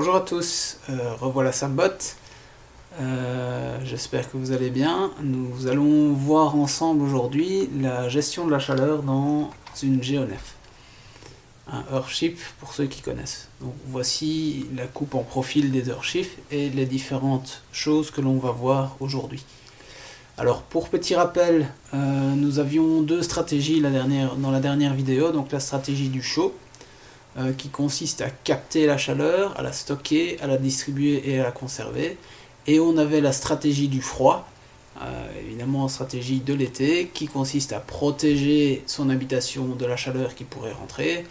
Bonjour à tous, revoilà Sambot. J'espère que vous allez bien. Nous allons voir ensemble aujourd'hui la gestion de la chaleur dans une GeoNef. Un Earthship pour ceux qui connaissent. Donc voici la coupe en profil des Earthships et les différentes choses que l'on va voir aujourd'hui. Alors pour petit rappel, nous avions deux stratégies dans la dernière vidéo, donc la stratégie du chaud, qui consiste à capter la chaleur, à la stocker, à la distribuer et à la conserver. Et on avait la stratégie du froid, évidemment stratégie de l'été, qui consiste à protéger son habitation de la chaleur qui pourrait rentrer,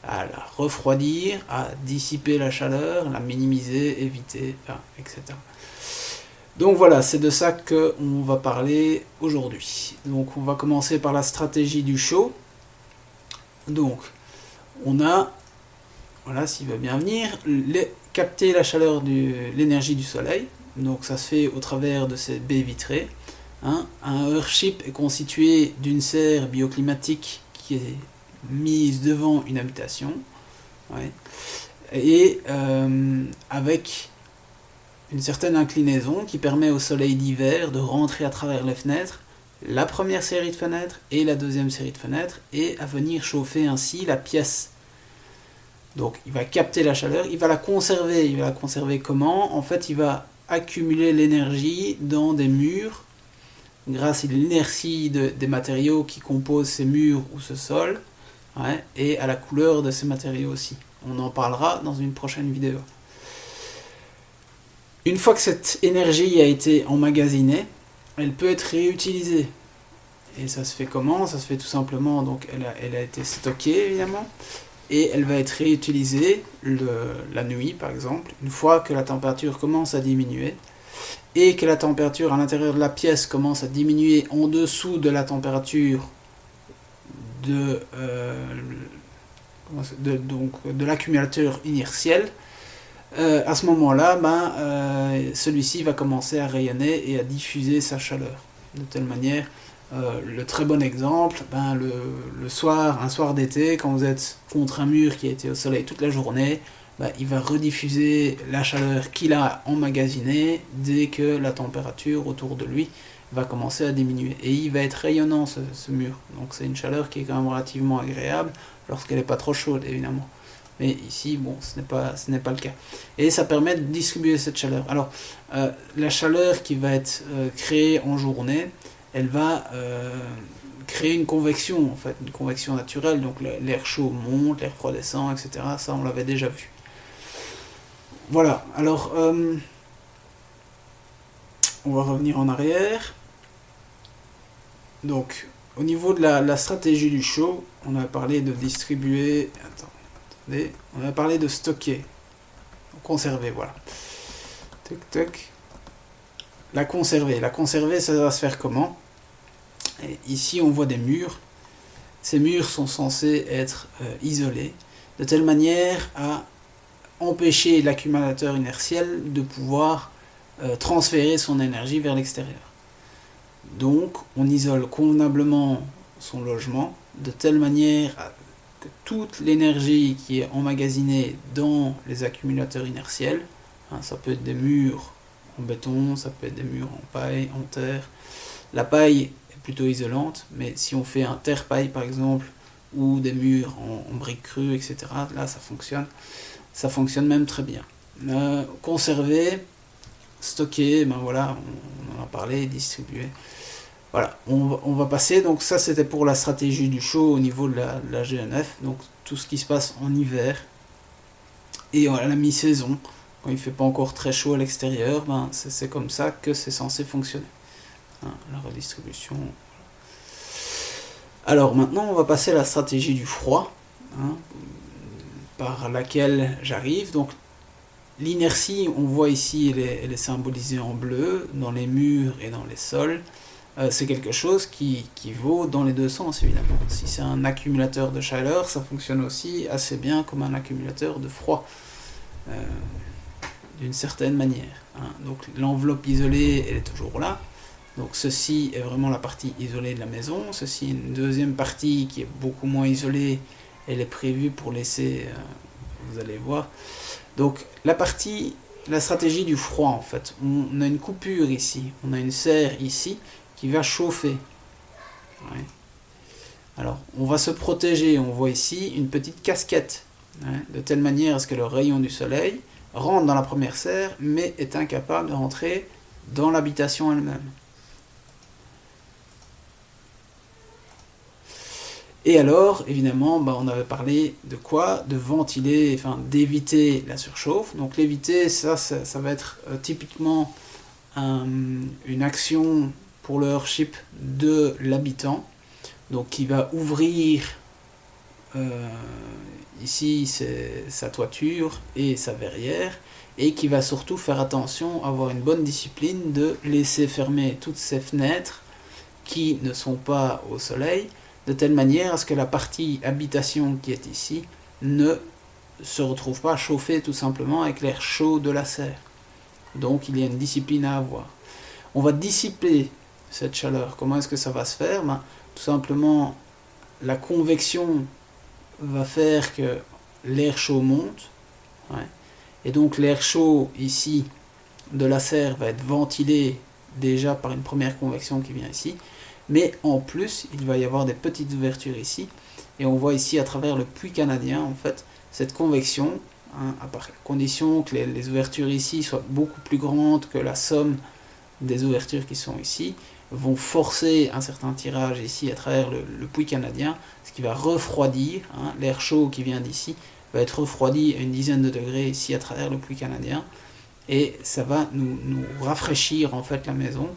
à la refroidir, à dissiper la chaleur, la minimiser, éviter, etc. Donc voilà, c'est de ça qu'on va parler aujourd'hui. Donc on va commencer par la stratégie du chaud. Donc on a, voilà, s'il va bien venir, capter la chaleur l'énergie du soleil. Donc ça se fait au travers de ces baies vitrées. Un Earthship est constitué d'une serre bioclimatique qui est mise devant une habitation, et avec une certaine inclinaison qui permet au soleil d'hiver de rentrer à travers les fenêtres, la première série de fenêtres et la deuxième série de fenêtres, et à venir chauffer ainsi la pièce. Donc il va capter la chaleur, il va la conserver. Il va la conserver comment? En fait, il va accumuler l'énergie dans des murs grâce à l'inertie des matériaux qui composent ces murs ou ce sol, et à la couleur de ces matériaux aussi. On en parlera dans une prochaine vidéo. Une fois que cette énergie a été emmagasinée, elle peut être réutilisée. Et ça se fait comment? Ça se fait tout simplement, donc elle a été stockée évidemment, et elle va être réutilisée la nuit par exemple, une fois que la température commence à diminuer, et que la température à l'intérieur de la pièce commence à diminuer en dessous de la température de l'accumulateur inertiel. À ce moment-là, celui-ci va commencer à rayonner et à diffuser sa chaleur. De telle manière, le très bon exemple, le soir, un soir d'été, quand vous êtes contre un mur qui a été au soleil toute la journée, il va rediffuser la chaleur qu'il a emmagasinée dès que la température autour de lui va commencer à diminuer. Et il va être rayonnant ce mur. Donc c'est une chaleur qui est quand même relativement agréable lorsqu'elle n'est pas trop chaude évidemment. Mais ici, bon, ce n'est pas le cas. Et ça permet de distribuer cette chaleur. Alors, la chaleur qui va être créée en journée, elle va créer une convection, en fait, une convection naturelle. Donc l'air chaud monte, l'air froid descend, etc. Ça, on l'avait déjà vu. Voilà, alors, on va revenir en arrière. Donc, au niveau de la stratégie du chaud, on a parlé de distribuer... On a parlé de stocker, conserver, voilà. La conserver, ça va se faire comment? Et ici, on voit des murs. Ces murs sont censés être isolés, de telle manière à empêcher l'accumulateur inertiel de pouvoir transférer son énergie vers l'extérieur. Donc, on isole convenablement son logement, de telle manière à toute l'énergie qui est emmagasinée dans les accumulateurs inertiels, ça peut être des murs en béton, ça peut être des murs en paille, en terre. La paille est plutôt isolante, mais si on fait un terre-paille par exemple, ou des murs en briques crues, etc., là ça fonctionne même très bien. Conserver, stocker, voilà, on en a parlé, distribuer. Voilà, on va passer, donc ça c'était pour la stratégie du chaud au niveau de la GeoNef, donc tout ce qui se passe en hiver, et à la mi-saison, quand il ne fait pas encore très chaud à l'extérieur, c'est comme ça que c'est censé fonctionner. La redistribution. Alors maintenant on va passer à la stratégie du froid, par laquelle j'arrive. Donc l'inertie, on voit ici, elle est symbolisée en bleu, dans les murs et dans les sols. C'est quelque chose qui vaut dans les deux sens évidemment. Si c'est un accumulateur de chaleur, ça fonctionne aussi assez bien comme un accumulateur de froid, d'une certaine manière. Donc l'enveloppe isolée, elle est toujours là. Donc ceci est vraiment la partie isolée de la maison. Ceci est une deuxième partie qui est beaucoup moins isolée. Elle est prévue pour laisser, vous allez voir, Donc la stratégie du froid en fait, on a une coupure ici, on a une serre ici qui va chauffer. Ouais. Alors on va se protéger, on voit ici une petite casquette, de telle manière à ce que le rayon du soleil rentre dans la première serre mais est incapable de rentrer dans l'habitation elle-même. Et alors, évidemment, on avait parlé de quoi? De ventiler, enfin d'éviter la surchauffe. Donc l'éviter, ça va être typiquement une action pour le Earthship de l'habitant. Donc qui va ouvrir ici c'est sa toiture et sa verrière, et qui va surtout faire attention, avoir une bonne discipline de laisser fermer toutes ces fenêtres qui ne sont pas au soleil, de telle manière à ce que la partie habitation qui est ici ne se retrouve pas chauffée tout simplement avec l'air chaud de la serre. Donc il y a une discipline à avoir. On va dissiper cette chaleur. Comment est-ce que ça va se faire? Tout simplement, la convection va faire que l'air chaud monte, et donc l'air chaud ici de la serre va être ventilé déjà par une première convection qui vient ici, mais en plus il va y avoir des petites ouvertures ici, et on voit ici à travers le puits canadien en fait cette convection, à condition que les ouvertures ici soient beaucoup plus grandes que la somme des ouvertures qui sont ici, vont forcer un certain tirage ici à travers le puits canadien, ce qui va refroidir, l'air chaud qui vient d'ici va être refroidi à une dizaine de degrés ici à travers le puits canadien, et ça va nous rafraîchir en fait la maison,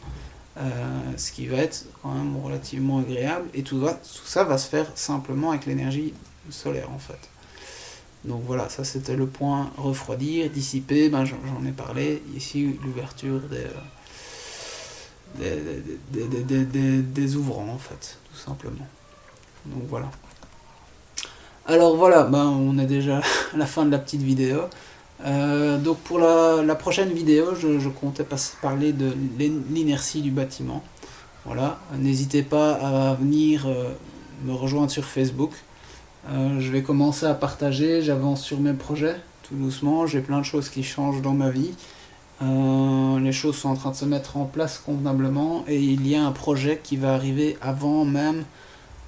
ce qui va être quand même relativement agréable, et tout ça va se faire simplement avec l'énergie solaire en fait. Donc voilà, ça c'était le point refroidir, dissiper, j'en ai parlé, ici l'ouverture des ouvrants en fait, tout simplement. Donc voilà. Alors voilà, on est déjà à la fin de la petite vidéo. Donc pour la prochaine vidéo, je comptais parler de l'inertie du bâtiment. Voilà, n'hésitez pas à venir me rejoindre sur Facebook. Je vais commencer à partager, j'avance sur mes projets tout doucement, j'ai plein de choses qui changent dans ma vie. Les choses sont en train de se mettre en place convenablement, et il y a un projet qui va arriver avant même,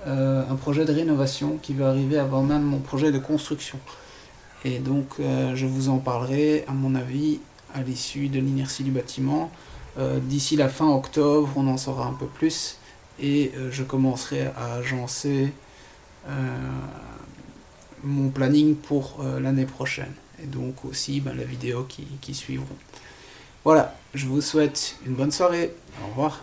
un projet de rénovation qui va arriver avant même mon projet de construction. Et donc je vous en parlerai à mon avis à l'issue de l'inertie du bâtiment. D'ici la fin octobre on en saura un peu plus, et je commencerai à agencer mon planning pour l'année prochaine, et donc aussi les vidéos qui suivront. Voilà, je vous souhaite une bonne soirée, au revoir.